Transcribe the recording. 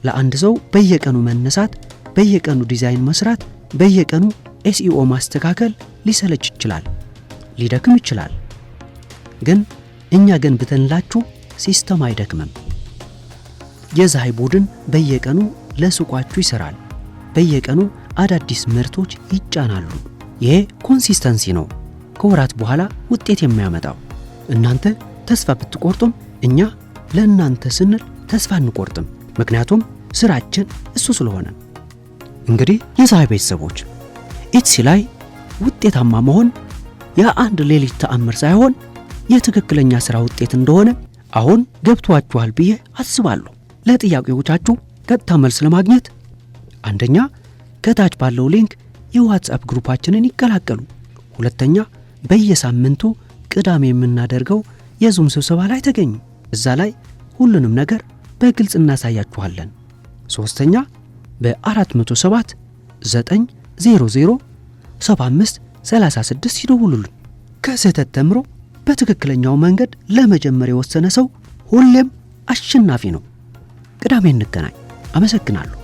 ለአንድ ሰው በየቀኑ መነሳት፣ በየቀኑ ዲዛይን መስራት፣ በየቀኑ ኤስኢኦ ማስተካከል ሊሰለች ይችላል፣ ሊደክም ይችላል። ግን እኛ ገንብተንላችሁ ሲስተም አይደክምም። የዛይ ቡድን በየቀኑ ለሱቃችሁ ይሰራል። በየቀኑ አዳዲስ ምርቶች ይጫናሉ። ይሄ ኮንሲስተንሲ ነው ከወራት በኋላ ውጤት የሚያመጣው። እናንተ ተስፋ ብትቆርጡም እኛ ለእናንተ ስንል ተስፋ አንቆርጥም። ምክንያቱም ስራችን እሱ ስለሆነ። እንግዲህ የዛይ ቤተሰቦች ኢትሲ ላይ ውጤታማ መሆን የአንድ ሌሊት ተአምር ሳይሆን የትክክለኛ ሥራ ውጤት እንደሆነ አሁን ገብቷችኋል ብዬ አስባለሁ። ለጥያቄዎቻችሁ ቀጥታ መልስ ለማግኘት አንደኛ ከታች ባለው ሊንክ የዋትስአፕ ግሩፓችንን ይቀላቀሉ። ሁለተኛ በየሳምንቱ ቅዳሜ የምናደርገው የዙም ስብሰባ ላይ ተገኙ። እዛ ላይ ሁሉንም ነገር በግልጽ እናሳያችኋለን። ሶስተኛ በ407 900 7536 ይደውሉልን። ከስህተት ተምሮ በትክክለኛው መንገድ ለመጀመር የወሰነ ሰው ሁሌም አሸናፊ ነው። ቅዳሜ እንገናኝ። አመሰግናለሁ።